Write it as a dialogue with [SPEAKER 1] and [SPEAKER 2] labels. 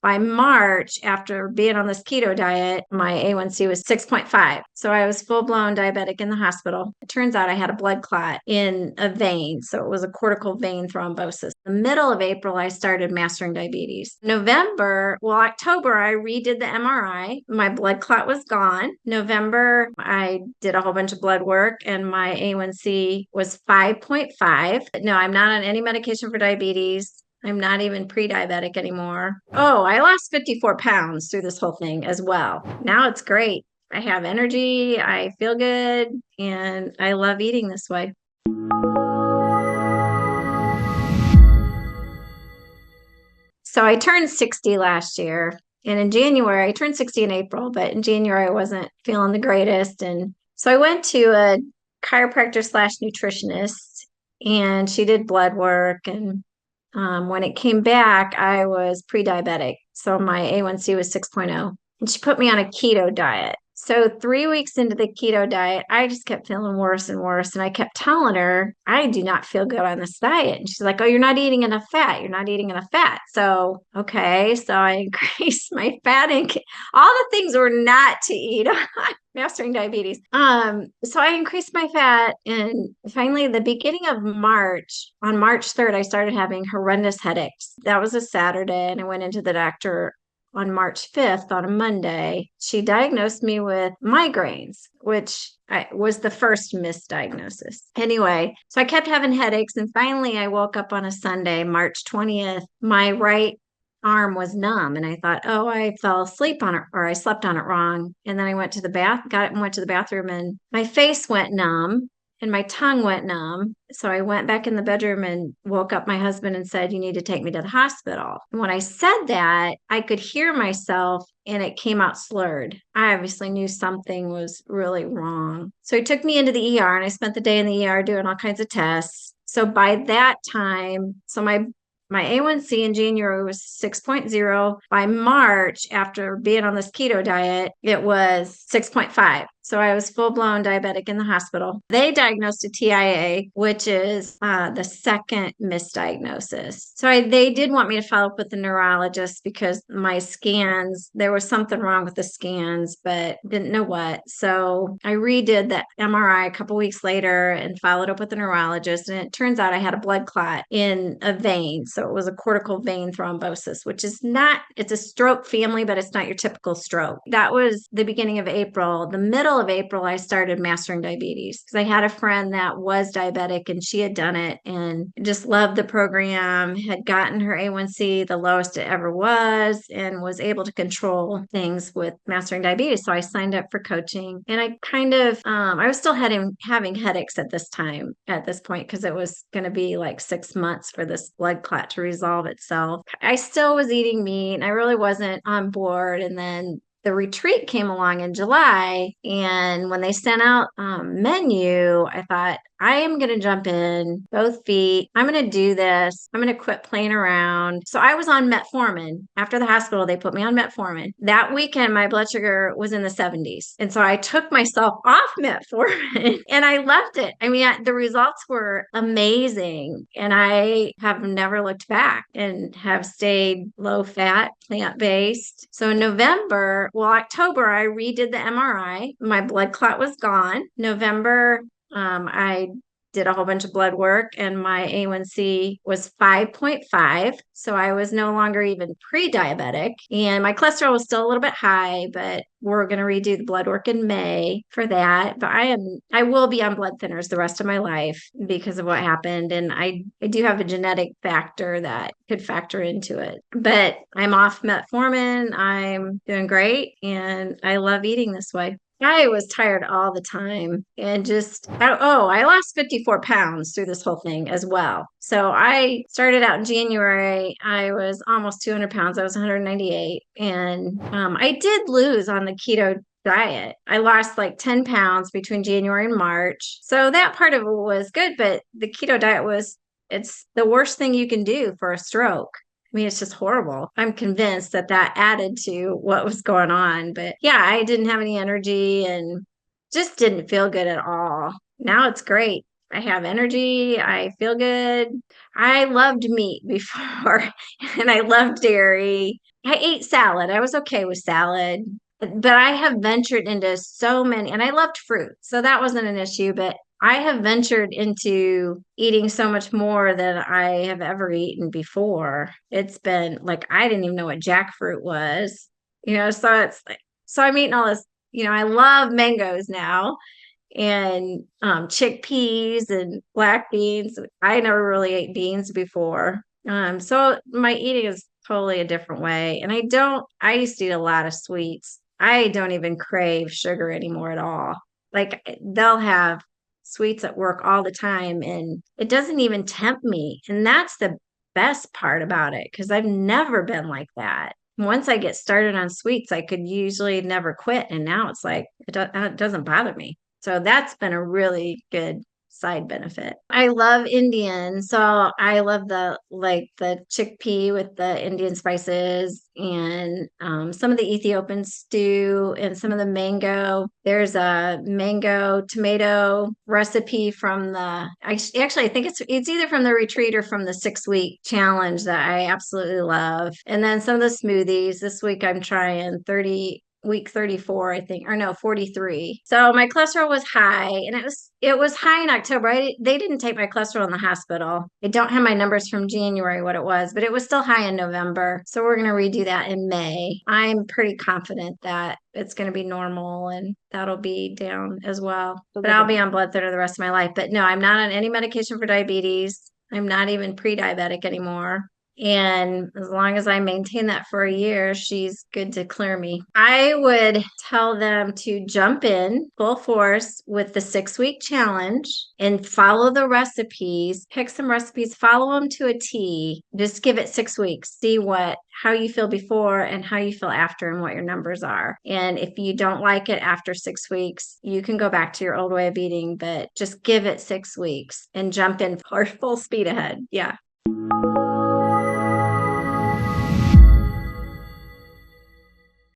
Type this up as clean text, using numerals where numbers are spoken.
[SPEAKER 1] By March, after being on this keto diet, my A1C was 6.5. So I was full blown diabetic in the hospital. It turns out I had a blood clot in a vein. So it was a cortical vein thrombosis. The middle of April, I started mastering diabetes. October, I redid the MRI. My blood clot was gone. November, I did a whole bunch of blood work and my A1C was 5.5. No, I'm not on any medication for diabetes. I'm not even pre-diabetic anymore. Oh, I lost 54 pounds through this whole thing as well. Now it's great. I have energy, I feel good, and I love eating this way. So I turned 60 last year. And in January, I turned 60 in April, but in January, I wasn't feeling the greatest. And so I went to a chiropractor slash nutritionist, and she did blood work. And when it came back, I was pre-diabetic. So my A1C was 6.0. And she put me on a keto diet. So 3 weeks into the keto diet, I just kept feeling worse and worse. And I kept telling her, I do not feel good on this diet. And she's like, oh, you're not eating enough fat. You're not eating enough fat. So, okay. So I increased my fat intake. All the things were not to eat on mastering diabetes. So I increased my fat, and finally the beginning of March, on March 3rd, I started having horrendous headaches. That was a Saturday, and I went into the doctor on March 5th on a Monday. She diagnosed me with migraines, which was the first misdiagnosis. Anyway, so I kept having headaches, and finally I woke up on a Sunday, March 20th. My right arm was numb, and I thought, oh, I fell asleep on it, or I slept on it wrong. And then I went to the went to the bathroom, and my face went numb and my tongue went numb. So I went back in the bedroom and woke up my husband and said, you need to take me to the hospital. And when I said that, I could hear myself and it came out slurred. I obviously knew something was really wrong. So he took me into the ER, and I spent the day in the ER doing all kinds of tests. So by that time, my A1C in January was 6.0. By March, after being on this keto diet, it was 6.5. So I was full blown diabetic in the hospital. They diagnosed a TIA, which is the second misdiagnosis. So they did want me to follow up with the neurologist because my scans, there was something wrong with the scans, but didn't know what. So I redid the MRI a couple weeks later and followed up with the neurologist. And it turns out I had a blood clot in a vein. So it was a cortical vein thrombosis, which is not, it's a stroke family, but it's not your typical stroke. That was the beginning of April. The middle of April, I started mastering diabetes because I had a friend that was diabetic and she had done it and just loved the program, had gotten her A1C the lowest it ever was, and was able to control things with mastering diabetes. So I signed up for coaching, and I kind of, I was still having headaches at this point, because it was going to be like 6 months for this blood clot to resolve itself. I still was eating meat, and I really wasn't on board. And then the retreat came along in July, and when they sent out menu, I thought, I am going to jump in both feet. I'm going to do this. I'm going to quit playing around. So I was on metformin. After the hospital, they put me on metformin. That weekend, my blood sugar was in the 70s. And so I took myself off metformin and I loved it. I mean, the results were amazing. And I have never looked back and have stayed low fat, plant based. So in October, I redid the MRI. My blood clot was gone. November, I did a whole bunch of blood work, and my A1C was 5.5. So I was no longer even pre-diabetic, and my cholesterol was still a little bit high, but we're going to redo the blood work in May for that. But I will be on blood thinners the rest of my life because of what happened. And I do have a genetic factor that could factor into it, but I'm off metformin. I'm doing great, and I love eating this way. I was tired all the time, and I lost 54 pounds through this whole thing as well. So I started out in January. I was almost 200 pounds. I was 198. And I did lose on the keto diet. I lost like 10 pounds between January and March. So that part of it was good, but the keto diet it's the worst thing you can do for a stroke. I mean, it's just horrible. I'm convinced that added to what was going on. But yeah, I didn't have any energy and just didn't feel good at all. Now it's great. I have energy. I feel good. I loved meat before and I loved dairy. I ate salad. I was okay with salad, but I have ventured into so many, and I loved fruit. So that wasn't an issue, but I have ventured into eating so much more than I have ever eaten before. It's been like, I didn't even know what jackfruit was, so it's like, so I'm eating all this, I love mangoes now and chickpeas and black beans. I never really ate beans before. So my eating is totally a different way. And I used to eat a lot of sweets. I don't even crave sugar anymore at all. Like they'll have sweets at work all the time and it doesn't even tempt me. And that's the best part about it because I've never been like that. Once I get started on sweets, I could usually never quit. And now it's like, it doesn't bother me. So that's been a really good side benefit. I love Indian. So I love the chickpea with the Indian spices and some of the Ethiopian stew and some of the mango. There's a mango tomato recipe from actually I think it's either from the retreat or from the 6 week challenge that I absolutely love. And then some of the smoothies. This week I'm trying week 34, I think, or no, 43. So my cholesterol was high and it was high in October. They didn't take my cholesterol in the hospital. I don't have my numbers from January, what it was, but it was still high in November. So we're going to redo that in May. I'm pretty confident that it's going to be normal and that'll be down as well. But I'll be on blood thinner the rest of my life. But no, I'm not on any medication for diabetes. I'm not even pre-diabetic anymore. And as long as I maintain that for a year, she's good to clear me. I would tell them to jump in full force with the 6 week challenge and follow the recipes, pick some recipes, follow them to a T. Just give it 6 weeks. See how you feel before and how you feel after and what your numbers are. And if you don't like it after 6 weeks, you can go back to your old way of eating, but just give it 6 weeks and jump in for full speed ahead. Yeah.